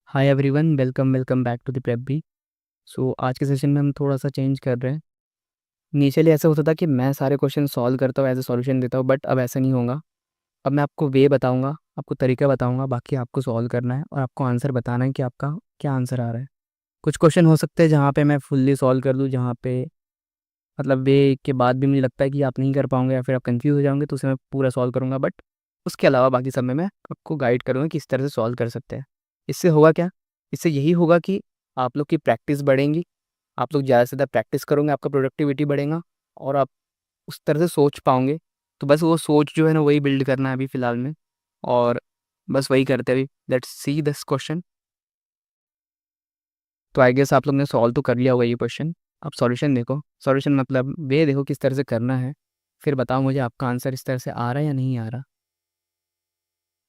Hi everyone, welcome welcome back to the prep भी। So आज के सेशन में हम थोड़ा सा चेंज कर रहे हैं। इनिशियली ऐसा होता था कि मैं सारे क्वेश्चन सॉल्व करता हूँ, एज ए सॉल्यूशन देता हूँ, बट अब ऐसा नहीं होगा। अब मैं आपको वे बताऊंगा, आपको तरीका बताऊंगा, बाकी आपको सॉल्व करना है और आपको आंसर बताना है कि आपका क्या आंसर आ रहा है। कुछ क्वेश्चन हो सकते हैं जहाँ पे मैं फुल्ली सॉल्व कर दूँ, जहाँ पे मतलब वे के बाद भी मुझे लगता है कि आप नहीं कर पाओगे या फिर आप कंफ्यूज हो जाओगे, तो उसे मैं पूरा सॉल्व करूँगा। बट उसके अलावा बाकी सब में मैं आपको गाइड करूँगा कि इस तरह से सॉल्व कर सकते हैं। इससे होगा क्या? इससे यही होगा कि आप लोग की प्रैक्टिस बढ़ेंगी, आप लोग ज़्यादा से ज़्यादा प्रैक्टिस करोगे, आपका प्रोडक्टिविटी बढ़ेगा और आप उस तरह से सोच पाओगे। तो बस वो सोच जो है ना, वही बिल्ड करना है अभी फ़िलहाल में। और बस वही करते हैं अभी। Let's see this question. तो आई गेस आप लोग ने सॉल्व तो कर लिया होगा ये क्वेश्चन। अब सॉल्यूशन देखो, सॉल्यूशन मतलब वे देखो किस तरह से करना है, फिर बताओ मुझे आपका आंसर इस तरह से आ रहा है या नहीं आ रहा।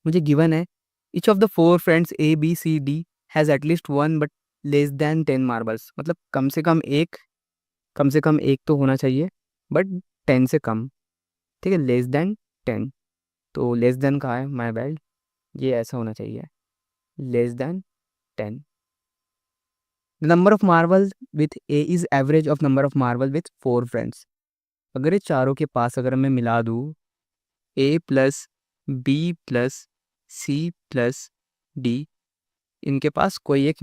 मुझे गिवन है each of the four friends A B C D has at least one but less than 10 marbles. मतलब कम से कम एक तो होना चाहिए, बट 10 से कम। ठीक है, लेस देन 10। तो लेस देन कहाँ है, माय बैड, ये ऐसा होना चाहिए, less than 10। The number of marble with A is average of number of marble with four friends. अगर ये चारों के पास अगर मैं मिला दूँ A plus B plus C plus D, इनके पास कोई एक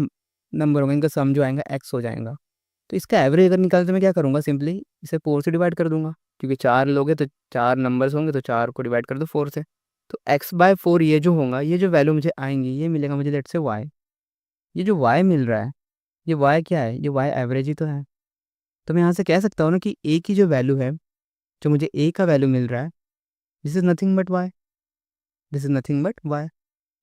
नंबर होगा, इनका सम जो आएगा एक्स हो जाएगा। तो इसका एवरेज अगर निकालते मैं क्या करूँगा, सिंपली इसे 4 से डिवाइड कर दूंगा, क्योंकि चार लोग हैं तो चार नंबर्स होंगे, तो चार को डिवाइड कर दो 4 से। तो x/4 ये जो होगा, ये जो वैल्यू मुझे आएंगी, ये मिलेगा मुझे लेट से y। ये जो y मिल रहा है, ये y क्या है, ये y एवरेज ही तो है। तो मैं यहाँ से कह सकता हूँ ना कि a की जो वैल्यू है, जो मुझे a का वैल्यू मिल रहा है, this is nothing but y, this is nothing but y।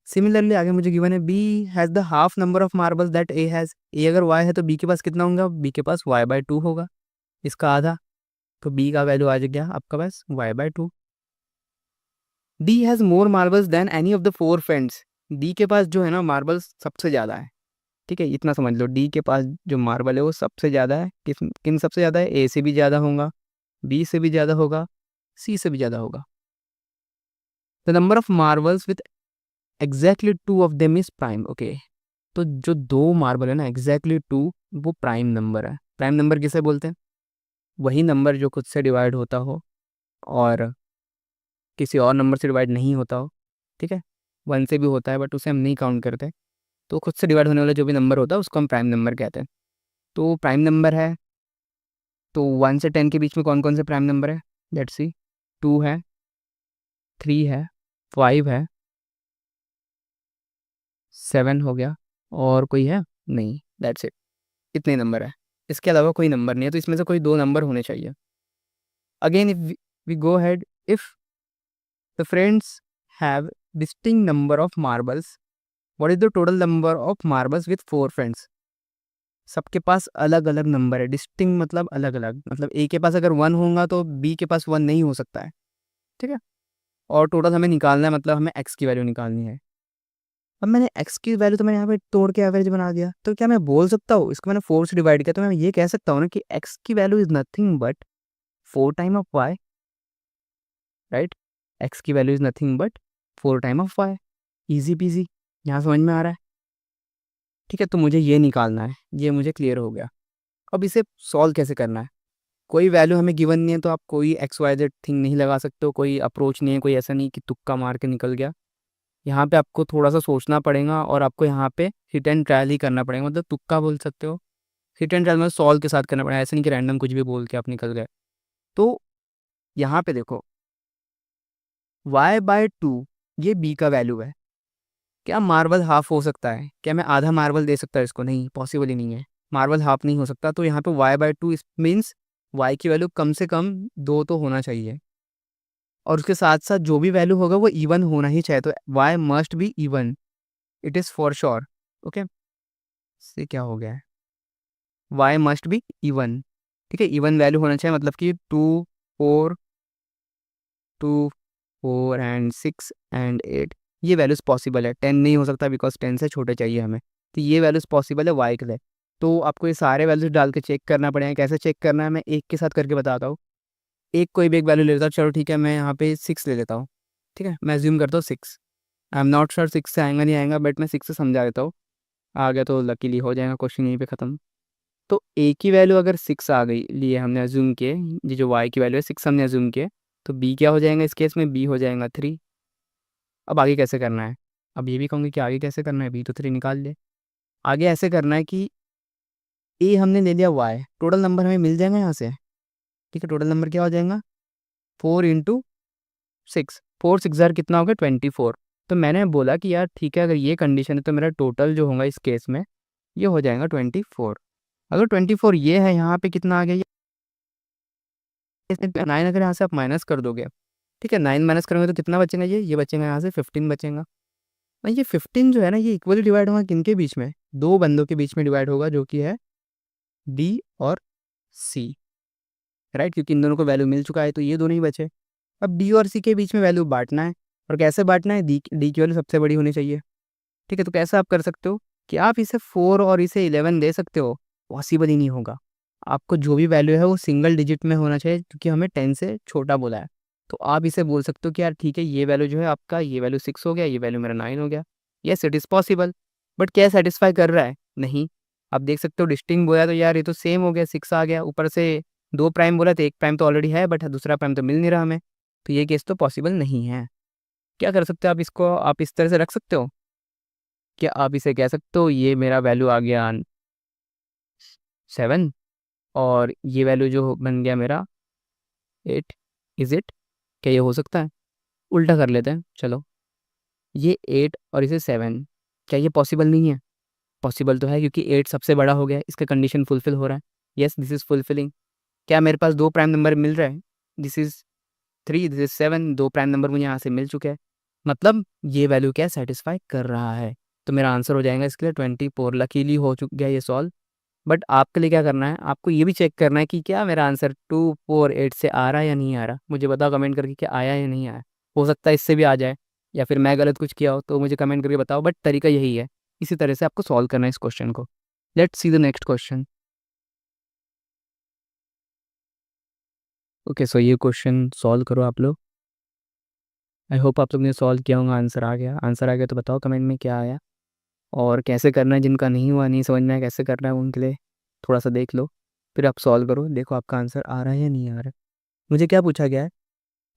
Similarly आगे मुझे गिवन है B has the half number of marbles that A has. A अगर y है तो b के पास कितना होगा, b के पास y/2 होगा, इसका आधा। तो b का वैल्यू आ गया आपका पास y/2। D has more marbles than any of the four friends. D के पास जो है ना मार्बल्स सबसे ज़्यादा है। ठीक है, इतना समझ लो, डी के पास जो मार्बल है वो सबसे ज़्यादा है। किन किन सबसे ज़्यादा है, ए से भी ज़्यादा होगा, बी से भी ज़्यादा होगा, सी से भी ज़्यादा होगा। The number of marbles with exactly two of them is prime. Okay, तो जो दो मार्बल है ना, एग्जैक्टली टू, वो प्राइम नंबर है। प्राइम नंबर किसे बोलते हैं, वही नंबर जो खुद से डिवाइड होता हो और किसी और नंबर से डिवाइड नहीं होता हो। ठीक है, वन से भी होता है बट उसे हम नहीं काउंट करते। तो खुद से डिवाइड होने वाला जो भी नंबर होता है उसको हम प्राइम नंबर कहते हैं। तो प्राइम नंबर है, तो 1 से 10 के बीच में कौन कौन से प्राइम नंबर है, लेट्स सी। 2 है, 3 है, 5 है, 7 हो गया, और कोई है नहीं, दैट्स इट। इतने नंबर है, इसके अलावा कोई नंबर नहीं है। तो इसमें से कोई दो नंबर होने चाहिए। Again if we go ahead, if the friends have distinct number of marbles, what is the total number of marbles with four friends. सबके पास अलग अलग नंबर है, डिस्टिंक्ट मतलब अलग अलग, मतलब ए के पास अगर 1 होगा तो बी के पास 1 नहीं हो सकता है। ठीक है, और टोटल हमें निकालना है, मतलब हमें एक्स की वैल्यू निकालनी है। अब मैंने एक्स की वैल्यू तो मैंने यहाँ पे तोड़ के एवरेज बना दिया, तो क्या मैं बोल सकता हूँ, इसको मैंने 4 से डिवाइड किया, तो मैं ये कह सकता हूँ ना कि एक्स की value is nothing but 4 time of Y. Right, X की value is nothing but 4 time of Y. Easy peasy, यहाँ समझ में आ रहा है। ठीक है, तो मुझे ये निकालना है, ये मुझे क्लियर हो गया। अब इसे सॉल्व कैसे करना है, कोई वैल्यू हमें गिवन नहीं है तो आप कोई एक्स वाई जेड थिंग नहीं लगा सकते हो, कोई अप्रोच नहीं है, कोई ऐसा नहीं कि तुक्का मार के निकल गया। यहाँ पे आपको थोड़ा सा सोचना पड़ेगा और आपको यहाँ पे हिट एंड ट्रायल ही करना पड़ेगा, मतलब तुक्का बोल सकते हो। हिट एंड ट्रायल मतलब सॉल्व के साथ करना पड़ेगा, ऐसा नहीं कि रैंडम कुछ भी बोल के आप निकल गए। तो यहाँ पे देखो, y/2 ये b का वैल्यू है। क्या मार्बल हाफ हो सकता है, क्या मैं आधा मार्बल दे सकता है इसको, नहीं, पॉसिबल ही नहीं है। मार्बल हाफ नहीं हो सकता, तो यहाँ पे y/2 मीन्स y की वैल्यू कम से कम 2 तो होना चाहिए, और उसके साथ साथ जो भी वैल्यू होगा वो इवन होना ही चाहिए। तो y must be even, it is for sure. Okay, से क्या हो गया है, y मस्ट बी इवन। ठीक है, इवन वैल्यू होना चाहिए, मतलब कि 2 4 एंड 6 एंड 8, ये वैल्यूज पॉसिबल है। 10 नहीं हो सकता बिकॉज 10 से छोटे चाहिए हमें। तो ये वैल्यूज पॉसिबल है y के लिए। तो आपको ये सारे वैल्यूज डाल के चेक करना पड़ेगा। कैसे चेक करना है, मैं एक के साथ करके बताता हूँ। एक कोई भी एक वैल्यू ले लेता हूँ, चलो ठीक है, मैं यहाँ पे 6 ले लेता हूँ। ठीक है, मैं अज्यूम करता हूँ 6। आई एम नॉट श्योर 6 से आएगा नहीं आएगा, बट मैं 6 से समझा देता हूँ। आ गया तो लकीली हो जाएगा क्वेश्चन यहीं पे ख़त्म। तो ए की वैल्यू अगर 6 आ गई, लिए हमने अज्यूम किए, ये जो वाई की वैल्यू है 6 हमने अज्यूम किए, तो बी क्या हो जाएगा इस केस में, बी हो जाएगा 3। अब आगे कैसे करना है, अब ये भी कहूँगी कि आगे कैसे करना है, बी तो 3 निकाल ले। आगे ऐसे करना है कि ए हमने ले लिया वाई, टोटल नंबर हमें मिल जाएगा यहाँ से। ठीक है, टोटल नंबर क्या हो जाएगा, 4 × 6, 4 × 6 कितना होगा 24। तो मैंने बोला कि यार ठीक है, अगर ये कंडीशन है तो मेरा टोटल जो होगा इस केस में ये हो जाएगा 24। अगर 24 ये है, यहाँ पे कितना आ गया, ये 9 अगर यहाँ से आप माइनस कर दोगे, ठीक है, 9 माइनस करोगे तो कितना बचेगा, ये बचेगा यहाँ से 15 बचेगा। और ये 15 जो है ना, ये इक्वली डिवाइड होगा किनके बीच में, दो बंदों के बीच में डिवाइड होगा, जो कि है डी और सी, राइट, क्योंकि इन दोनों को वैल्यू मिल चुका है तो ये दोनों ही बचे। अब डी और सी के बीच में वैल्यू बांटना है, और कैसे बांटना है, डी की वैल्यू सबसे बड़ी होनी चाहिए। ठीक है, तो कैसे आप कर सकते हो कि आप इसे 4 और इसे 11 दे सकते हो, पॉसिबल ही नहीं होगा। आपको जो भी वैल्यू है वो सिंगल डिजिट में होना चाहिए, क्योंकि हमें 10 से छोटा बोला है। तो आप इसे बोल सकते हो कि यार ठीक है, ये वैल्यू जो है आपका, ये वैल्यू 6 हो गया, ये वैल्यू मेरा 9 हो गया। Yes it is possible, but क्या सेटिस्फाई कर रहा है, नहीं। आप देख सकते हो डिस्टिंग बोला तो यार ये तो सेम हो गया, 6 आ गया, ऊपर से 2 प्राइम बोला तो 1 प्राइम तो ऑलरेडी है, बट दूसरा प्राइम तो मिल नहीं रहा हमें, तो ये केस तो पॉसिबल नहीं है। क्या कर सकते हो आप, इसको आप इस तरह से रख सकते हो, क्या आप इसे कह सकते हो ये मेरा वैल्यू आ गया 7, और ये वैल्यू जो बन गया मेरा 8, इज इट, क्या ये हो सकता है? उल्टा कर लेते हैं, चलो, ये 8 और इसे 7, क्या ये पॉसिबल नहीं है? पॉसिबल तो है, क्योंकि 8 सबसे बड़ा हो गया, इसका कंडीशन फुलफिल हो रहा है। Yes this is fulfilling. क्या मेरे पास 2 प्राइम नंबर मिल रहा है, this is 3, this is 7, 2 prime number मुझे यहाँ से मिल चुके हैं, मतलब ये वैल्यू क्या सेटिस्फाई कर रहा है। तो मेरा आंसर हो जाएगा इसके लिए 24। लकीली हो चुक गया ये सॉल्व। बट आपके लिए क्या करना है, आपको ये भी चेक करना है कि क्या मेरा आंसर 248 से आ रहा है या नहीं आ रहा। मुझे बताओ कमेंट करके कि आया या नहीं आया। हो सकता है इससे भी आ जाए, या फिर मैं गलत कुछ किया हो तो मुझे कमेंट करके बताओ, बट तरीका यही है। इसी तरह से आपको सॉल्व करना है इस क्वेश्चन को। Let's see the next question. Okay, so ये क्वेश्चन सॉल्व करो आप लोग। आई होप आप लोग ने सॉल्व किया होगा, आंसर आ गया। आंसर आ गया तो बताओ कमेंट में क्या आया, और कैसे करना है, जिनका नहीं हुआ, नहीं समझ में आया कैसे करना है, उनके लिए थोड़ा सा देख लो, फिर आप सॉल्व करो, देखो आपका आंसर आ रहा है या नहीं आ रहा है। मुझे क्या पूछा गया है,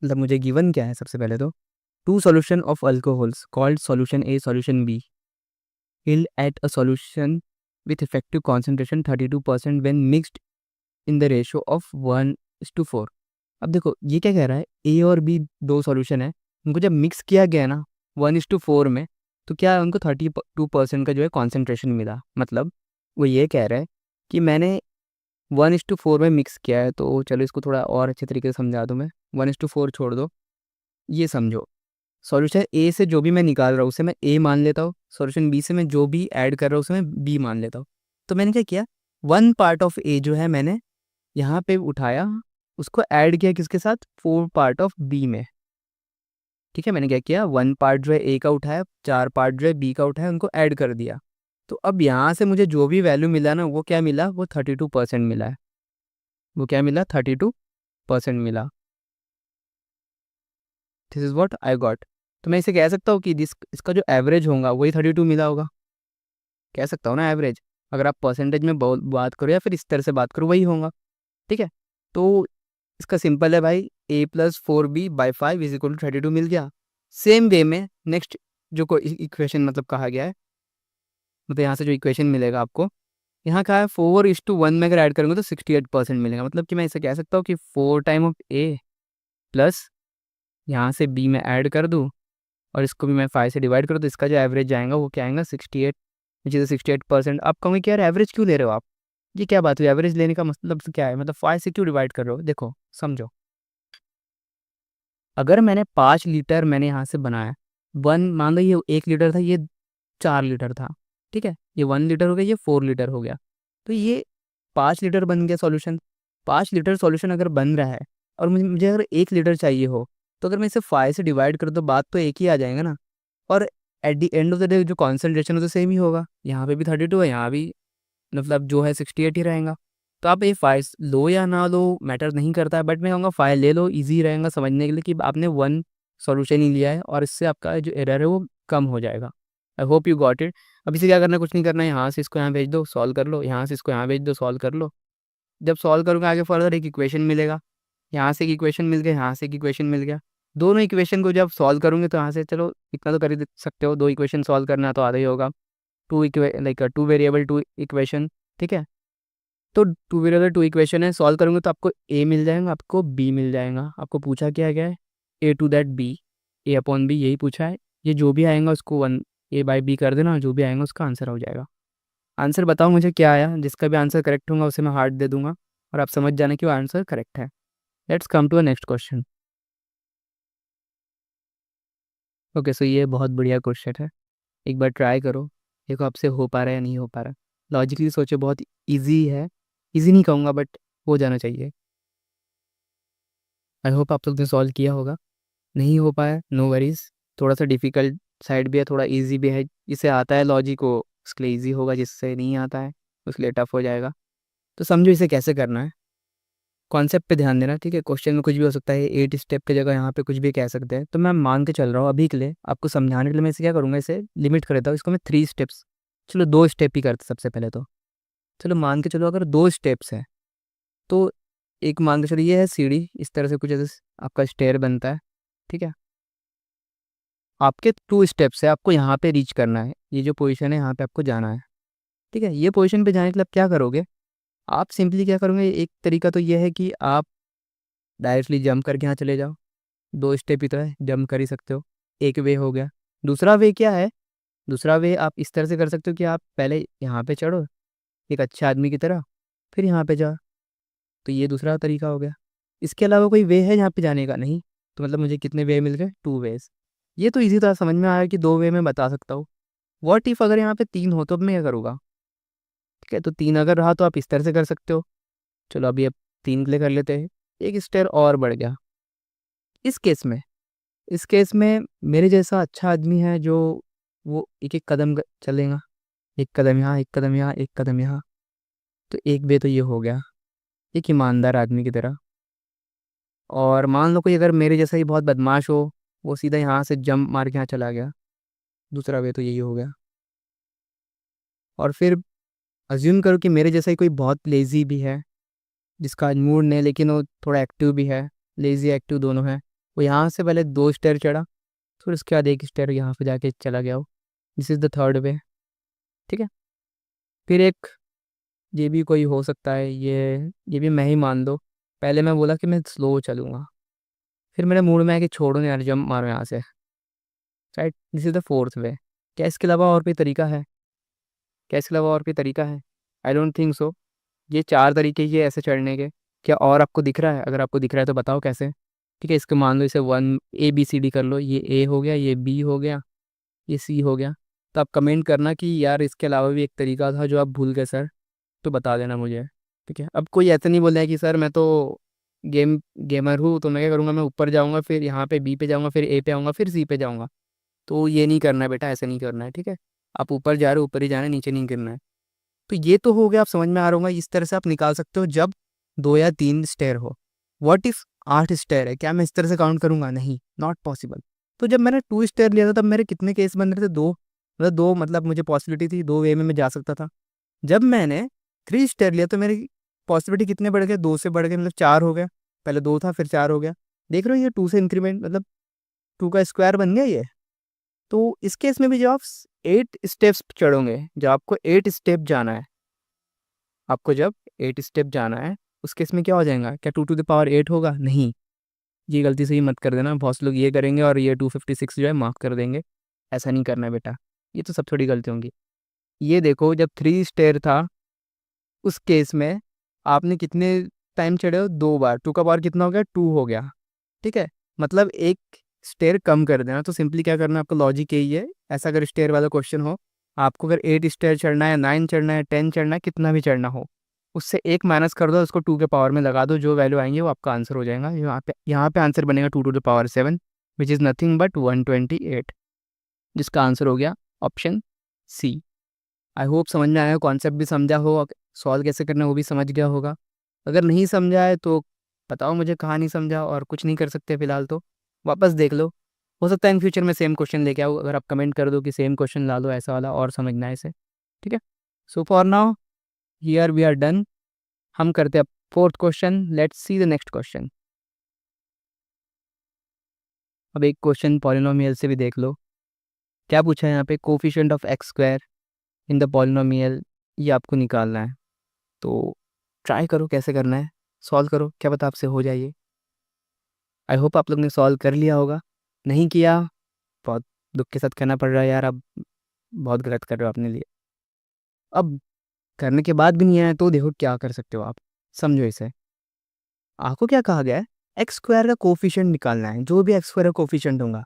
मतलब मुझे गिवन क्या है, सबसे पहले तो 2 solution of alcohols called solution A solution B will at a solution with effective concentration 32% when mixed in the ratio of 1:4। अब देखो ये क्या कह रहा है, ए और बी दो सॉल्यूशन है, उनको जब मिक्स किया गया ना 1:4 में, तो क्या उनको 32% का जो है कॉन्सेंट्रेशन मिला। मतलब वो ये कह रहा है कि मैंने 1:4 में मिक्स किया है। तो चलो इसको थोड़ा और अच्छे तरीके से समझा दूँ मैं। 1:4 छोड़ दो, ये समझो, सॉल्यूशन ए से जो भी मैं निकाल रहा हूँ उसे मैं ए मान लेता हूँ, सॉल्यूशन बी से मैं जो भी ऐड कर रहा हूँ उसे मैं बी मान लेता हूँ। तो मैंने क्या किया, 1 पार्ट ऑफ ए जो है मैंने यहाँ पे उठाया, उसको ऐड किया किसके साथ, 4 पार्ट ऑफ बी में। ठीक है, मैंने क्या किया, 1 पार्ट जो है ए का उठाया, 4 पार्ट जो है बी का उठाया, उनको ऐड कर दिया। तो अब यहाँ से मुझे जो भी वैल्यू मिला ना, वो क्या मिला, वो 32% मिला है। वो क्या मिला, 32% मिला। This is what I got. तो मैं इसे कह सकता हूँ कि इसका जो एवरेज होगा वही 32 मिला होगा, कह सकता हूँ ना एवरेज। अगर आप परसेंटेज में बात करो या फिर इस तरह से बात करो, वही होगा। ठीक है, तो इसका सिंपल है भाई, a+4b/5 = 32 मिल गया। सेम वे में नेक्स्ट जो को इक्वेशन मतलब कहा गया है, मतलब यहाँ से जो इक्वेशन मिलेगा आपको, यहाँ कहा है 4:1 में अगर ऐड करेंगे तो 68% मिलेगा। मतलब कि मैं इसे कह सकता हूँ कि 4 टाइम ऑफ ए प्लस यहाँ से बी में ऐड कर दूँ, और इसको भी मैं 5 से डिवाइड करूँ, तो इसका जो एवरेज आएगा वो क्या आएगा, 68, विच इज़ 68%। आप कहोगे कि यार एवरेज क्यों ले रहे हो आप, ये क्या बात हुई, एवरेज लेने का मतलब क्या है, मतलब 5 से क्यों डिवाइड कर रहे हो। देखो समझो, अगर मैंने 5 लीटर मैंने यहाँ से बनाया, 1 मान लो ये 1 लीटर था, ये 4 लीटर था, ठीक है, ये 1 लीटर हो गया, ये 4 लीटर हो गया, तो ये 5 लीटर बन गया सॉल्यूशन। 5 लीटर सॉल्यूशन अगर बन रहा है, और मुझे अगर 1 लीटर चाहिए हो, तो अगर मैं इसे 5 से डिवाइड करूँ तो बात तो एक ही आ जाएगा ना। और at the end of the day जो कॉन्सेंट्रेशन है तो सेम ही होगा, यहाँ पे भी 32 है, यहाँ भी मतलब जो है 68 ही रहेगा। तो आप ये 5 लो या ना लो मैटर नहीं करता है, बट मैं कहूँगा 5 ले लो, इजी रहेगा समझने के लिए कि आपने 1 सॉल्यूशन ही लिया है, और इससे आपका जो एरर है वो कम हो जाएगा। I hope you got it. अब इसे क्या करना है, कुछ नहीं करना है, यहाँ से इसको यहाँ भेज दो, सॉल्व कर लो, यहाँ से इसको यहाँ भेज दो, सॉल्व कर लो। जब सॉल्व करोगे आगे फर्दर एक इक्वेशन मिलेगा, यहाँ से एक इक्वेशन मिल गया, यहाँ से एक इक्वेशन मिल गया। दोनों इक्वेशन को जब सॉल्व करोगे तो यहाँ से चलो इतना तो कर ही सकते हो, दो इक्वेशन सॉल्व करना तो आधा ही होगा। टू वेरिएबल टू इक्वेशन, ठीक है। तो टू वेरिएबल टू इक्वेशन है, सॉल्व करोगे तो आपको ए मिल जाएगा, आपको बी मिल जाएगा। आपको पूछा क्या गया है, A to that B, A upon B, यही पूछा है। ये जो भी आएगा उसको वन ए बाई बी कर देना, जो भी आएगा उसका आंसर हो जाएगा। आंसर बताओ मुझे क्या आया, जिसका भी आंसर करेक्ट होगा उसे मैं हार्ट दे दूंगा और आप समझ जाना कि वो आंसर करेक्ट है। Let's come to a next question. Okay, so ये बहुत बढ़िया क्वेश्चन है, एक बार ट्राई करो, देखो आपसे हो पा रहा है या नहीं हो पा रहा। लॉजिकली सोचो, बहुत इजी है, इजी नहीं कहूँगा बट हो जाना चाहिए। आई होप आप लोग ने सॉल्व किया होगा। नहीं हो पाया नो वरीज, थोड़ा सा डिफिकल्ट साइड भी है, थोड़ा इजी भी है। जिसे आता है लॉजिक को उसके लिए ईजी होगा, जिससे नहीं आता है उसके लिए टफ हो जाएगा। तो समझो इसे कैसे करना है, कॉन्सेप्ट पे ध्यान देना, ठीक है। क्वेश्चन में कुछ भी हो सकता है, 8 स्टेप की जगह यहाँ पे कुछ भी कह सकते हैं, तो मैं मान के चल रहा हूँ अभी के लिए आपको समझाने के लिए। मैं इसे क्या करूँगा, इसे लिमिट कर देता हूँ, इसको मैं 3 स्टेप्स, चलो 2 स्टेप ही करते सबसे पहले तो। चलो मान के चलो अगर 2 स्टेप्स है तो एक मान के चलो ये है सीढ़ी, इस तरह से कुछ ऐसे आपका स्टेयर बनता है, ठीक है। आपके 2 स्टेप्स है, आपको यहाँ पे रीच करना है, ये जो पोजीशन है यहाँ पे आपको जाना है, ठीक है। ये पोजीशन पे जाने के लिए आप क्या करोगे, आप सिंपली क्या करोगे, एक तरीका तो ये है कि आप डायरेक्टली जंप करके यहाँ चले जाओ, 2 स्टेप ही तो है, जंप कर ही सकते हो, एक वे हो गया। दूसरा वे क्या है, दूसरा वे आप इस तरह से कर सकते हो कि आप पहले यहाँ पे चढ़ो एक अच्छे आदमी की तरह, फिर यहाँ पे जाओ, तो ये दूसरा तरीका हो गया। इसके अलावा कोई वे है यहाँ पे जाने का, नहीं। तो मतलब मुझे कितने वे मिल गए, 2 वेज। ये तो इजी तरह समझ में आया कि 2 वे में बता सकता हूँ। व्हाट इफ अगर यहाँ पे 3 हो तो अब मैं क्या करूँगा, ठीक है। तो 3 अगर रहा तो आप इस तरह से कर सकते हो। चलो अभी अब 3 के लिए कर लेते हैं, एक स्टेयर और बढ़ गया। इस केस में, इस केस में मेरे जैसा अच्छा आदमी है जो वो एक एक कदम चलेगा, एक कदम यहाँ, एक कदम यहाँ, एक कदम यहाँ, तो एक वे तो ये हो गया, एक ईमानदार आदमी की तरह। और मान लो कोई अगर मेरे जैसा ही बहुत बदमाश हो, वो सीधा यहाँ से जंप मार के यहाँ चला गया, दूसरा वे तो यही हो गया। और फिर अज्यूम करो कि मेरे जैसा ही कोई बहुत लेज़ी भी है, जिसका आज मूड नहीं है लेकिन वो थोड़ा एक्टिव भी है, लेज़ी एक्टिव दोनों है। वो यहाँ से पहले 2 स्टेयर चढ़ा, फिर उसके बाद एक स्टेयर यहाँ पे जाके चला गया हो, this is the third way, ठीक है। फिर एक ये भी कोई हो सकता है, ये भी मैं ही मान दो, पहले मैं बोला कि मैं स्लो चलूँगा, फिर मेरे मूड में आया कि छोड़ो ना यार, जंप मारो यहाँ से, right. This is the fourth way. क्या इसके अलावा और कोई तरीका है, क्या इसके अलावा और कोई तरीका है? I don't think so. ये 4 तरीके ही है ऐसे चढ़ने के। क्या और आपको दिख रहा है? अगर आपको दिख रहा है तो बताओ कैसे, ठीक है। इसके मान लो इसे 1 ABCD कर लो, ये ए हो गया, ये बी हो गया, ये सी हो गया। तो आप कमेंट करना कि यार इसके अलावा भी एक तरीका था जो आप भूल गए सर, तो बता देना मुझे, ठीक है। अब कोई ऐसा नहीं बोल रहा है कि सर मैं तो गेमर हूँ, तो मैं क्या करूँगा, मैं ऊपर जाऊँगा, फिर यहाँ पे बी पे जाऊँगा, फिर ए पे आऊँगा, फिर सी पे जाऊँगा। तो ये नहीं करना है बेटा, ऐसे नहीं करना है, ठीक है। आप ऊपर जा रहे हो, ऊपर ही जाना है, नीचे नहीं गिरना है। तो ये तो हो गया, आप समझ में आ रहा होगा, इस तरह से आप निकाल सकते हो जब 2 या 3 स्टेयर हो। व्हाट इफ 8 स्टेयर है, क्या मैं इस तरह से काउंट करूंगा? नहीं, नॉट पॉसिबल। तो जब मैंने 2 स्टेयर लिया था तब मेरे कितने केस बन रहे थे, दो, मतलब दो, मतलब मुझे पॉसिबिलिटी थी, 2 वे में मैं जा सकता था। जब मैंने 3 स्टेयर लिया तो मेरी पॉसिबिलिटी कितने बढ़ गए, 2 से बढ़ गए, मतलब 4 हो गया। पहले 2 था फिर 4 हो गया। देख रहे हो, ये 2 से इंक्रीमेंट, मतलब 2 का स्क्वायर बन गया ये। तो इस केस में भी जब आप 8 स्टेप्स चढ़ोगे, जब आपको 8 स्टेप जाना है, आपको जब 8 स्टेप जाना है, उस केस में क्या हो जाएगा, क्या 2 to the power 8 होगा? नहीं, ये गलती से ही मत कर देना, बहुत से लोग ये करेंगे और ये 256 जो है मार्क कर देंगे। ऐसा नहीं करना है बेटा, ये तो सब थोड़ी गलती होंगी। ये देखो, जब 3 स्टेयर था उस केस में आपने कितने टाइम चढ़े हो, 2 बार, 2 का पावर कितना हो गया, 2 हो गया, ठीक है। मतलब एक स्टेयर कम कर देना। तो सिंपली क्या करना है, आपका लॉजिक यही है, ऐसा अगर स्टेयर वाला क्वेश्चन हो, आपको अगर 8 स्टेयर चढ़ना है, 9 चढ़ना है, 10 चढ़ना है, कितना भी चढ़ना हो, उससे एक माइनस कर दो, उसको 2 के पावर में लगा दो, जो वैल्यू आएंगे वो आपका आंसर हो जाएगा। यहाँ पे आंसर बनेगा 2 to the power 7, which is nothing but 128, जिसका आंसर हो गया ऑप्शन सी। आई होप समझ में आया, कॉन्सेप्ट भी समझा हो, सॉल्व कैसे करना है वो भी समझ गया होगा। अगर नहीं समझा है तो बताओ मुझे कहाँ नहीं समझा, और कुछ नहीं कर सकते फिलहाल तो वापस देख लो, हो सकता है इन फ्यूचर में सेम क्वेश्चन लेके आओ, अगर आप कमेंट कर दो कि सेम क्वेश्चन ला दो ऐसा वाला और समझना है इसे, ठीक है। So for now here we are done. हम करते हैं fourth question, let's see the next question. अब एक क्वेश्चन पॉलिनोमियल से भी देख लो, क्या पूछा है यहाँ पे, coefficient of x square in the polynomial, ये आपको निकालना है। तो ट्राई करो कैसे करना है, सॉल्व करो, क्या पता आपसे हो जाए ये। आई होप आप लोग ने सॉल्व कर लिया होगा, नहीं किया बहुत दुख के साथ करना पड़ रहा है यार, आप बहुत गलत कर रहे हो अपने लिए। अब करने के बाद भी नहीं आया तो देखो क्या कर सकते हो आप, समझो इसे। आपको क्या कहा गया है, एक्स स्क्वायर का कोफिशिएंट निकालना है, जो भी एक्स स्क्वायर का कोफिशिएंट होगा।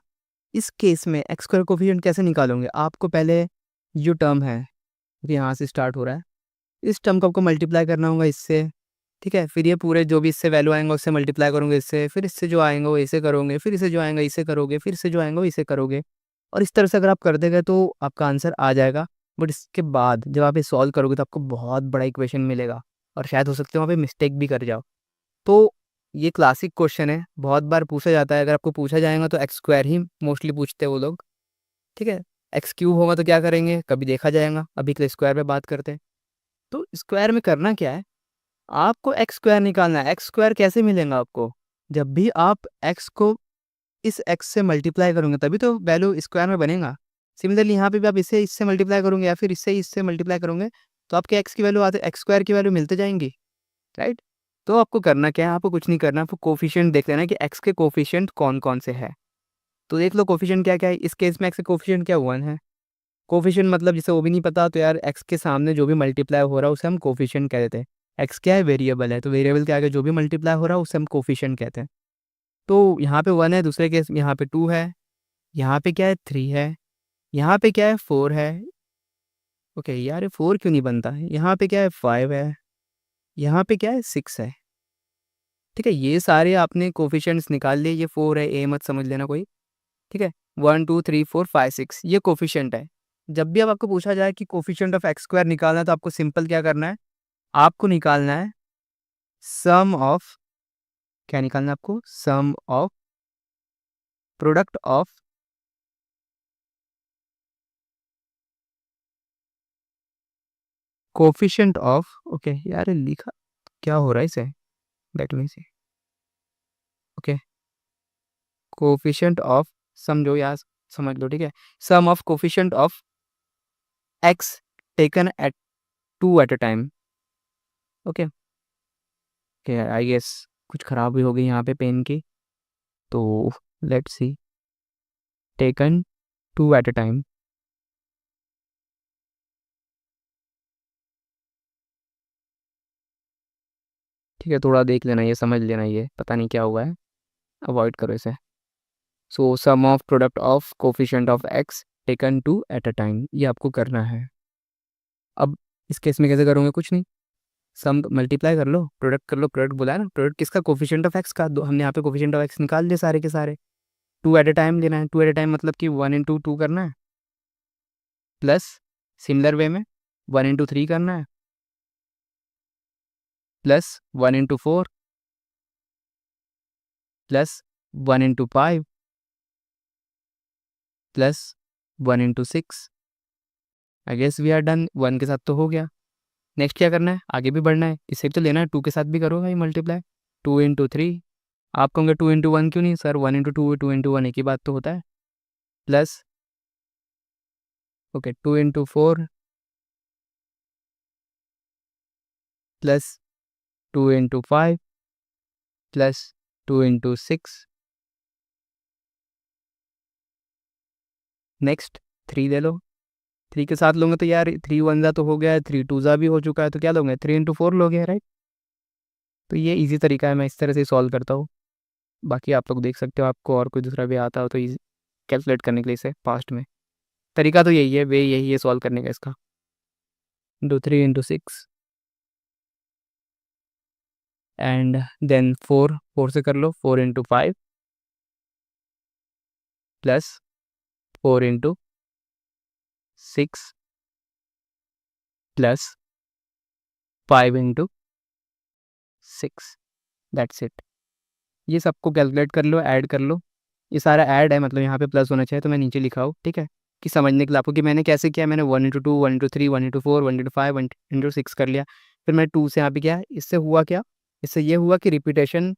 इस केस में एक्स स्क्वायर कोफिशिएंट कैसे निकालोगे, आपको पहले जो टर्म है यहाँ से स्टार्ट हो रहा है, इस टर्म को आपको मल्टीप्लाई करना होगा इससे, ठीक है। फिर ये पूरे जो भी इससे वैल्यू आएंगे उससे मल्टीप्लाई करोगे इससे, फिर इससे जो आएंगे वो इसे करोगे, फिर इससे जो आएंगे इसे करोगे, फिर इससे जो आएंगे वो इसे करोगे। और इस तरह से अगर आप कर देंगे तो आपका आंसर आ जाएगा। बट इसके बाद जब आप ये सॉल्व करोगे तो आपको बहुत बड़ा इक्वेशन मिलेगा और शायद हो सकता है वहाँ पे मिस्टेक भी कर जाओ। तो ये क्लासिक क्वेश्चन है, बहुत बार पूछा जाता है, अगर आपको पूछा जाएगा तो एक्स स्क्वायर ही मोस्टली पूछते हैं वो लोग, ठीक है। एक्स क्यूब होगा तो क्या करेंगे कभी देखा जाएगा, अभी के स्क्वायर पे बात करते हैं। तो स्क्वायर में करना क्या है, आपको एक्स स्क्वायर निकालना है। एक्स स्क्वायर कैसे मिलेगा आपको, जब भी आप एक्स को इस एक्स से मल्टीप्लाई करोगे तभी तो वैल्यू स्क्वायर में बनेगा। सिमिलरली यहाँ पे भी आप इसे इससे मल्टीप्लाई करोगे या फिर इससे इससे मल्टीप्लाई करोगे तो आपके एक्स की वैल्यू आते एक्स स्क्वायर की वैल्यू मिलते जाएंगी, राइट। तो आपको करना क्या है, आपको कुछ नहीं करना, आपको कोफिशिएंट देख लेना है कि एक्स के कोफिशिएंट कौन कौन से है। तो देख लो कोफिशिएंट क्या क्या है, इस केस में एक्स के कोफिशिएंट क्या 1 है। कोफिशिएंट मतलब जिसे वो भी नहीं पता तो यार एक्स के सामने जो भी मल्टीप्लाई हो रहा है उसे हम कोफिशिएंट कह देते हैं। एक्स क्या है, वेरिएबल है, तो वेरिएबल के आगे जो भी मल्टीप्लाई हो रहा है उसे हम कोफिशिएंट कहते हैं। तो यहाँ पे 1 है, दूसरे केस यहाँ पे 2 है, यहाँ पे क्या है 3 है, यहाँ पे क्या है 4 है। ओके यार ये 4 क्यों नहीं बनता है, यहाँ पे क्या है 5 है, यहाँ पे क्या है 6 है, ठीक है। ये सारे आपने कोफिशिएंट्स निकाल लिए, ये 4 है, ए मत समझ लेना कोई, ठीक है। 1 2 3 4 5 6 ये कोफिशिएंट है। जब भी अब आपको पूछा जाए कि कोफिशिएंट ऑफ एक्स स्क्वायर निकालना है तो आपको सिंपल क्या करना है, आपको निकालना है सम ऑफ, क्या निकालना है आपको, sum of product of coefficient of, okay यार ये लिखा क्या हो रहा है इसे, let me see, okay coefficient of, समझो यार समझ लो, ठीक है। Sum of coefficient of X taken at 2 at a time, okay. Okay I guess कुछ खराब भी हो गई यहाँ पे पेन की, तो let's see, taken 2 at a time, ठीक है। थोड़ा देख लेना, ये समझ लेना, ये पता नहीं क्या हुआ है, अवॉइड करो इसे। So sum of product of coefficient of X taken 2 at a time, ये आपको करना है। अब इस केस में कैसे करोगे, कुछ नहीं, सम मल्टीप्लाई कर लो, प्रोडक्ट कर लो, प्रोडक्ट बोला है ना, प्रोडक्ट किसका, कोफिशिएंट ऑफ एक्स का, दो हमने यहाँ पे कोफिशिएंट ऑफ एक्स निकाल दिए सारे के सारे। 2 एट अ टाइम लेना है, 2 एट अ टाइम मतलब कि 1 इंटू 2 करना है, प्लस सिमिलर वे में 1 इंटू 3 करना है, plus 1 into 4, plus 1 into 5, plus 1 into 6। I guess we are done, 1 के साथ तो हो गया। नेक्स्ट क्या करना है, आगे भी बढ़ना है, इसे भी तो लेना है, 2 के साथ भी करो भाई मल्टीप्लाई, 2 इंटू 3। आप कहोगे 2 इंटू 1 क्यों नहीं सर, 1 इंटू 2 2 इंटू 1 एक ही बात तो होता है, plus okay 2 into 4, plus 2 into 5, plus 2 into 6। Next 3 ले लो, 3 के साथ लोगे तो यार 3 वन ज़ा तो हो गया है, 3 टू ज़ा भी हो चुका है, तो क्या लोगे 3 इंटू 4 लोगे, राइट। तो ये इजी तरीका है, मैं इस तरह से सॉल्व करता हूँ। बाकी आप लोग देख सकते हो, आपको और कोई दूसरा भी आता हो तो इजी कैलकुलेट करने के लिए इसे फास्ट में, तरीका तो यही है, वे यही है सॉल्व करने का इसका। इंटू 3 इंटू 6 एंड देन 4, 4 से कर लो, 4 into 5, plus 4 into 6, plus 5 into 6, that's it. ये सबको कैलकुलेट कर लो, ऐड कर लो, ये सारा ऐड है, मतलब यहाँ पे प्लस होना चाहिए, तो मैं नीचे लिखा हूँ, ठीक है, कि समझने के लिए आपको कि मैंने कैसे किया। मैंने 1 into 2, 1 into 3, 1 into 4, 1 into 5, 1 into 6 कर लिया। फिर मैं 2 से यहाँ पे किया, इससे हुआ क्या, इससे ये हुआ कि रिपीटेशन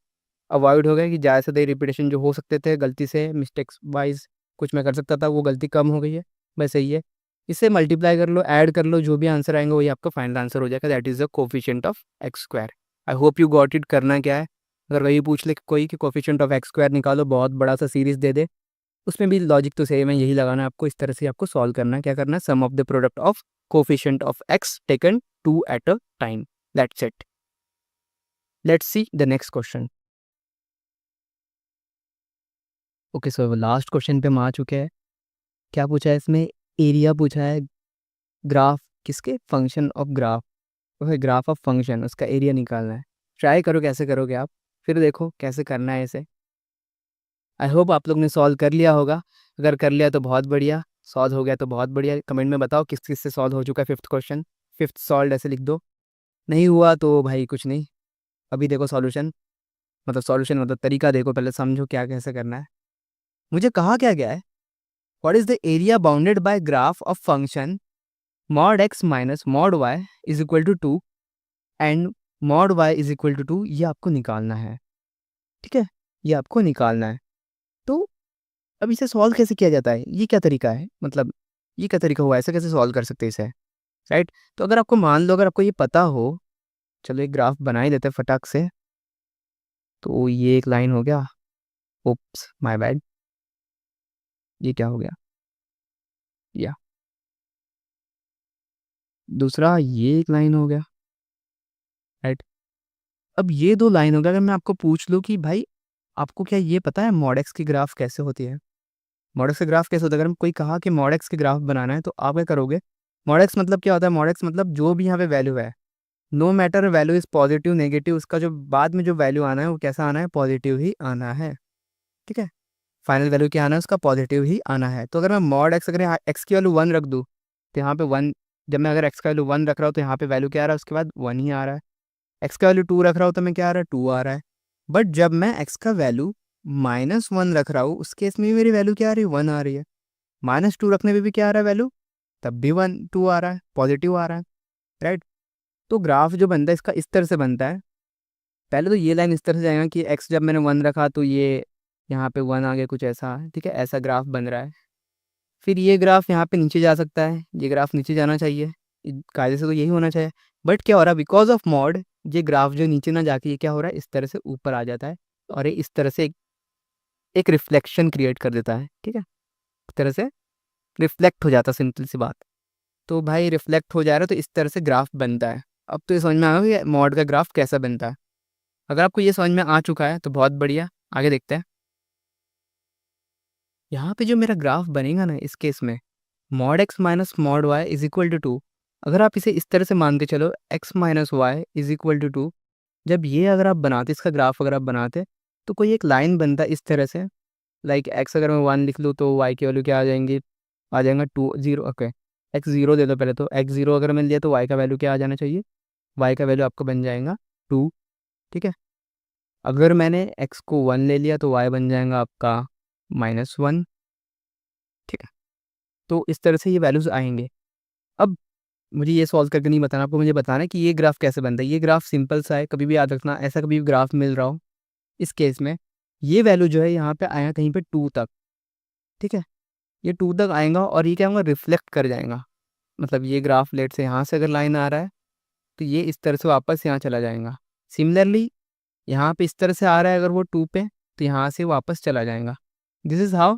अवॉइड हो गया, कि ज़्यादा से ज़्यादा रिपीटेशन जो हो सकते थे गलती से मिस्टेक्स वाइज कुछ मैं कर सकता था, वो गलती कम हो गई है। बस यही है। इससे मल्टीप्लाई कर लो, ऐड कर लो, जो भी आंसर आएंगे वही आपका फाइनल आंसर हो जाएगा। That is the coefficient of x square. I hope you got it. करना क्या है, अगर वही पूछ ले कोई कि कोफिशिएंट ऑफ एक्स स्क्वायर निकालो, बहुत बड़ा सा सीरीज दे दे, उसमें भी लॉजिक तो सेम है, यही लगाना है आपको। इस तरह से आपको सॉल्व करना है। क्या करना है, sum of the product of coefficient of X taken 2 at a time. That's it. Let's see the next question. Okay, so last question पे हम आ चुके हैं। क्या पूछा है इसमें, एरिया पूछा है, ग्राफ किसके, function of graph, okay graph of function, उसका एरिया निकालना है। ट्राई करो कैसे करोगे आप, फिर देखो कैसे करना है इसे। आई होप आप लोग ने सॉल्व कर लिया होगा। अगर कर लिया तो बहुत बढ़िया, सॉल्व हो गया तो बहुत बढ़िया। कमेंट में बताओ किस किस से सॉल्व हो चुका है फिफ्थ क्वेश्चन, फिफ्थ सॉल्व ऐसे लिख दो। नहीं हुआ तो भाई कुछ नहीं, अभी देखो सॉल्यूशन, मतलब सॉल्यूशन मतलब तरीका देखो, पहले समझो क्या कैसे करना है। मुझे कहा क्या गया है, what is the area bounded by graph of function mod x minus mod y is equal to 2 and mod y is equal to 2, ये आपको निकालना है, ठीक है, ये आपको निकालना है। तो अब इसे सॉल्व कैसे किया जाता है, ये क्या तरीका है, मतलब ये क्या तरीका हुआ, ऐसे कैसे सॉल्व कर सकते हैं इसे, राइट। तो अगर आपको मान लो, अगर आपको ये पता हो, चलो एक ग्राफ बना ही देते हैं फटाक से। तो ये एक लाइन हो गया, ओप्स माय बैड, ये क्या हो गया, या दूसरा ये एक लाइन हो गया, राइट। अब ये दो लाइन हो गया। अगर मैं आपको पूछ लूँ कि भाई आपको क्या ये पता है मॉड एक्स की ग्राफ कैसे होती है, मॉड एक्स की ग्राफ कैसे होता है, अगर कोई कहा कि मॉड एक्स की ग्राफ बनाना है तो आप क्या करोगे। मॉड एक्स मतलब क्या होता है, मॉड एक्स मतलब जो भी यहाँ पे वैल्यू है, no matter value is positive negative, उसका जो बाद में जो वैल्यू आना है वो कैसा आना है, पॉजिटिव ही आना है, ठीक है। फाइनल वैल्यू क्या आना है, उसका पॉजिटिव ही आना है। तो अगर मैं मॉड एक्स, अगर यहाँ एक्स की वैल्यू 1 रख दूँ तो यहाँ पे 1, जब मैं अगर एक्स का वैल्यू 1 रख रहा हूँ तो यहाँ पे वैल्यू क्या आ रहा है, उसके बाद 1 ही आ रहा है। एक्स का वैल्यू 2 रख रहा हूँ तो मैं क्या आ रहा है, 2 आ रहा है। बट जब मैं एक्स का वैल्यू -1 रख रहा हूँ, उस केस में भी मेरी वैल्यू क्या आ रही है, 1 आ रही है। -2 रखने पे भी क्या आ रहा है वैल्यू, तब भी 2 आ रहा है, पॉजिटिव आ रहा है, राइट। तो ग्राफ जो बनता है इसका इस तरह से बनता है। पहले तो ये लाइन इस तरह से जाएगा कि एक्स जब मैंने 1 रखा तो ये यहाँ पे 1 आ गया, कुछ ऐसा, ठीक है, ऐसा ग्राफ बन रहा है। फिर ये ग्राफ यहाँ पे नीचे जा सकता है, ये ग्राफ नीचे जाना चाहिए, कायदे से तो यही होना चाहिए। बट क्या हो रहा है, बिकॉज ऑफ मॉड, ये ग्राफ जो नीचे ना जाके ये क्या हो रहा है, इस तरह से ऊपर आ जाता है, और ये इस तरह से एक रिफ्लेक्शन क्रिएट कर देता है, ठीक है, इस तरह से रिफ्लेक्ट हो जाता है, सिंपल सी बात। तो भाई रिफ्लेक्ट हो जा रहा है तो इस तरह से ग्राफ बनता है। अब तो ये समझ में आ गया कि मॉड का ग्राफ कैसा बनता है। अगर आपको ये समझ में आ चुका है तो बहुत बढ़िया, आगे देखते हैं। यहाँ पे जो मेरा ग्राफ बनेगा ना, इस केस में mod x minus mod y is equal to 2। अगर आप इसे इस तरह से मान के चलो, x minus y is equal to 2, जब ये अगर आप बनाते, इसका ग्राफ अगर आप बनाते, तो कोई एक लाइन बनता इस तरह से, लाइक x अगर मैं 1 लिख लूँ तो y की वैल्यू क्या आ जाएंगी, आ जाएगा 2 0, ओके x 0 दे दो पहले, तो x 0 अगर मैंने लिया तो y का वैल्यू क्या आ जाना चाहिए, y का वैल्यू आपको बन जाएगा 2, ठीक है। अगर मैंने x को 1 ले लिया तो y बन जाएगा आपका -1, ठीक है। तो इस तरह से ये वैल्यूज आएंगे। अब मुझे ये सॉल्व करके नहीं बताना आपको, मुझे बताना है कि ये ग्राफ कैसे बनता है। ये ग्राफ सिंपल सा है, कभी भी याद रखना, ऐसा कभी भी ग्राफ मिल रहा हो, इस केस में ये वैल्यू जो है यहाँ पे आया कहीं पे 2 तक, ठीक है, ये 2 तक आएगा और ये क्या होगा, रिफ्लेक्ट कर जाएगा। मतलब ये ग्राफ लेट से यहाँ से अगर लाइन आ रहा है तो ये इस तरह से वापस यहाँ चला जाएगा। सिमिलरली यहाँ पे इस तरह से आ रहा है अगर वो 2 पे, तो यहाँ से वापस चला जाएगा। This is how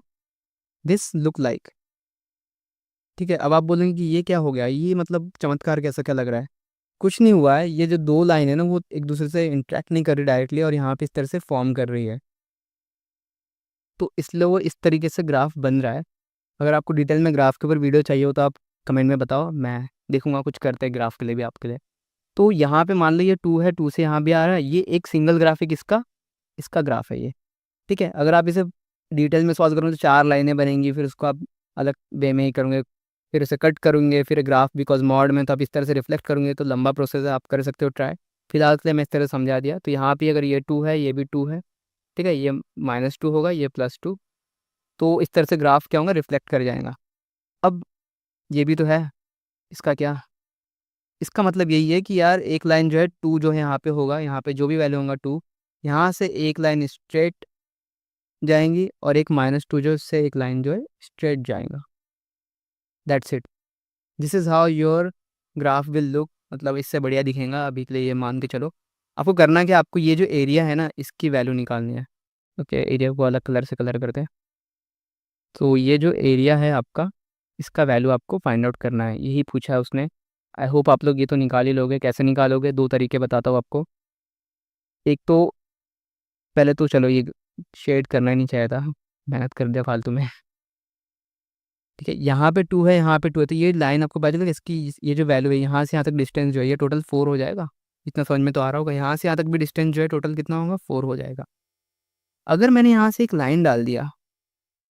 this look like, ठीक है। अब आप बोलेंगे कि ये क्या हो गया, ये मतलब चमत्कार कैसा, क्या लग रहा है। कुछ नहीं हुआ है, ये जो दो लाइन है ना वो एक दूसरे से इंटरेक्ट नहीं कर रही डायरेक्टली, और यहाँ पे इस तरह से फॉर्म कर रही है, तो इसलिए वो इस तरीके से ग्राफ बन रहा है। अगर आपको डिटेल में ग्राफ के ऊपर वीडियो चाहिए हो तो आप कमेंट में बताओ, मैं देखूंगा कुछ करते हैं ग्राफ के लिए भी आपके लिए। तो यहाँ पे मान लो ये 2 है, 2 से यहाँ भी आ रहा है, ये एक सिंगल ग्राफिक इसका इसका ग्राफ है ये, ठीक है। अगर आप इसे डिटेल में सॉल्व करोगे तो 4 लाइनें बनेंगी, फिर उसको आप अलग वे में ही करोगे, फिर उसे कट करूँगे, फिर ग्राफ बिकॉज मॉड में तो आप इस तरह से रिफ्लेक्ट करोगे, तो लंबा प्रोसेस है, आप कर सकते हो ट्राई। फिलहाल के लिए मैं इस तरह से समझा दिया। तो यहाँ पे अगर ये 2 है, ये भी 2 है, ठीक है, ये -2 होगा, ये +2, तो इस तरह से ग्राफ क्या होगा, रिफ्लेक्ट कर जाएगा। अब ये भी तो है, इसका क्या, इसका मतलब यही है कि यार एक लाइन जो है टू जो है यहाँ पे होगा, यहाँ पे जो भी वैल्यू होगा टू, यहाँ से एक लाइन स्ट्रेट जाएंगी और एक -2 जो इससे एक लाइन जो है स्ट्रेट जाएगा। That's it, this is how your graph will look. मतलब इससे बढ़िया दिखेगा अभी के लिए, ये मान के चलो। आपको करना क्या, आपको ये जो एरिया है ना इसकी वैल्यू निकालनी है। ओके, एरिया को अलग कलर से कलर करते हैं। तो ये जो एरिया है आपका, इसका वैल्यू आपको फाइंड आउट करना है, यही पूछा है उसने। आई होप आप लोग ये तो निकाल ही लोगे। कैसे निकालोगे, दो तरीके बताता हूँ आपको। एक तो पहले तो चलो ये शेड करना ही नहीं चाहिए था, मेहनत कर दिया फालतू में। ठीक है, यहाँ पे टू है, यहाँ पे टू है, तो ये लाइन आपको पता चलेगा इसकी, ये जो वैल्यू है यहाँ से यहाँ तक डिस्टेंस जो है ये टोटल 4 हो जाएगा। इतना समझ में तो आ रहा होगा, यहाँ से यहाँ तक भी डिस्टेंस जो है टोटल कितना होगा, 4 हो जाएगा। अगर मैंने यहाँ से एक लाइन डाल दिया,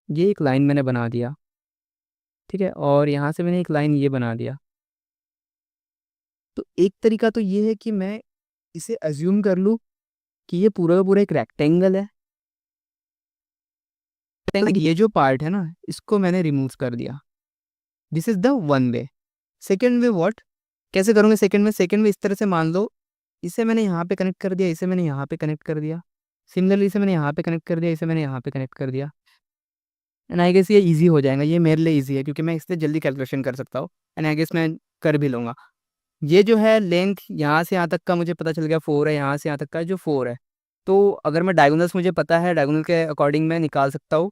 ये एक लाइन मैंने बना दिया, ठीक है, और यहाँ से मैंने एक लाइन ये बना दिया, तो एक तरीका तो ये है कि मैं इसे अज्यूम कर लूँ कि ये पूरा का पूरा एक रेक्टेंगल है। ये जो पार्ट है ना इसको मैंने रिमूव कर दिया। This is the one way. Second way what, कैसे करूँगे सेकेंड में, सेकेंड में इस तरह से मान लो इसे मैंने यहाँ पे कनेक्ट कर दिया, इसे मैंने यहाँ पे कनेक्ट कर दिया, सिमिलरली इसे मैंने यहाँ पे कनेक्ट कर दिया, इसे मैंने यहाँ पे कनेक्ट कर दिया। एंड आई गेस ये इजी हो जाएगा, ये मेरे लिए इजी है क्योंकि मैं इससे जल्दी कैलकुलेशन कर सकता हूँ। एंड आई गेस मैं कर भी लूँगा। ये जो है लेंथ यहाँ से यहाँ तक का मुझे पता चल गया 4 है, यहाँ से यहाँ तक का जो 4 है। तो अगर मैं डायगोनल्स मुझे पता है, डायगोनल के अकॉर्डिंग मैं निकाल सकता हूँ,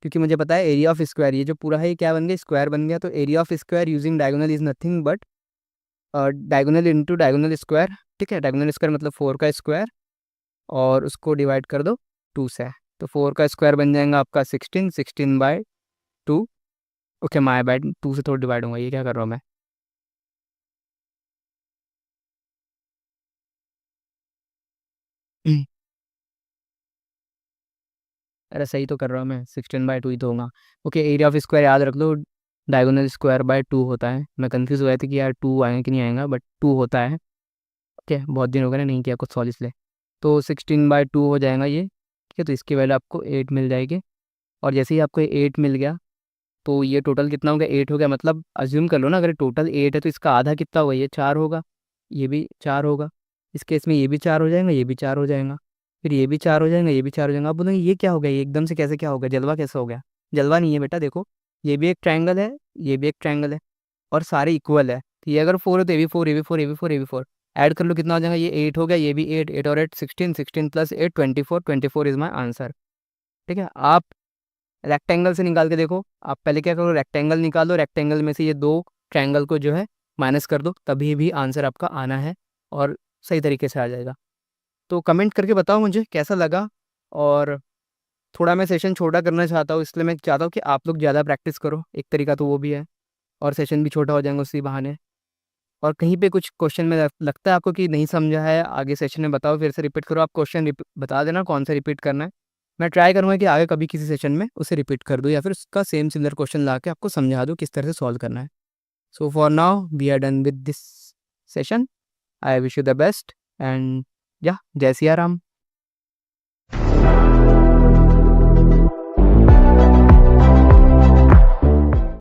क्योंकि मुझे पता है एरिया ऑफ स्क्वायर, ये जो पूरा है ये क्या बन गया, स्क्वायर बन गया। तो area of square using diagonal is nothing but diagonal into diagonal square. ठीक है, डायगोनल स्क्वायर मतलब 4 का स्क्वायर, और उसको डिवाइड कर दो 2 से। तो 4 का स्क्वायर बन जाएगा आपका 16, 16/2। ओके माय बैड, 2 से थोड़ा डिवाइड होगा, ये क्या कर रहा हूँ मैं। अरे सही तो कर रहा हूँ मैं, 16/2 ही तो होगा। ओके, एरिया ऑफ स्क्वायर याद रख लो, डायगोनल स्क्वायर बाय 2 होता है। मैं कंफ्यूज हुआ था कि यार 2 आएगा कि नहीं आएगा, बट 2 होता है। ओके, बहुत दिन हो गए ना नहीं किया कुछ सॉल्व इसलिए। तो 16/2 हो जाएगा ये। ठीक है, तो इसकी वैल्यू आपको 8 मिल जाएगी। और जैसे ही आपको 8 मिल गया, तो ये टोटल कितना हो गया, 8 हो गया। मतलब अज्यूम कर लो ना, अगर टोटल 8 है तो इसका आधा कितना होगा, ये 4 होगा, ये भी 4 होगा। इस केस में ये भी 4 हो जाएगा, ये भी 4 हो जाएगा, फिर ये भी 4 हो जाएगा, ये भी 4 हो जाएगा। आप बोलेंगे ये क्या हो गया, ये एकदम से कैसे क्या हो गया, जलवा कैसे हो गया। जलवा नहीं है बेटा, देखो ये भी एक ट्रायंगल है, ये भी एक ट्रायंगल है, और सारे इक्वल है। तो ये अगर 4 है तो ये भी 4, ये भी 4, ये भी 4, ये भी 4, ऐड कर लो कितना हो जाएगा, ये 8 हो गया, ये भी 8, 8 और 8 16, 16 + 8 24, 24 इज माई आंसर। ठीक है, आप रेक्टेंगल से निकाल के देखो। आप पहले क्या करो, रेक्टेंगल निकालो, रेक्टेंगल में से ये दो ट्रायंगल को जो है माइनस कर दो, तभी भी आंसर आपका आना है और सही तरीके से आ जाएगा। तो कमेंट करके बताओ मुझे कैसा लगा। और थोड़ा मैं सेशन छोटा करना चाहता हूँ, इसलिए मैं चाहता हूँ कि आप लोग ज़्यादा प्रैक्टिस करो, एक तरीका तो वो भी है, और सेशन भी छोटा हो जाएगा उसी बहाने। और कहीं पे कुछ क्वेश्चन में लगता है आपको कि नहीं समझा है, आगे सेशन में बताओ, फिर से रिपीट करो। आप क्वेश्चन बता देना कौन सा रिपीट करना है, मैं ट्राई करूँगा कि आगे कभी किसी सेशन में उसे रिपीट कर दूँ, या फिर उसका सेम सिमिलर क्वेश्चन ला के आपको समझा दूँ किस तरह से सॉल्व करना है। So for now we are done with this session. I wish you the best and या जय सिया राम।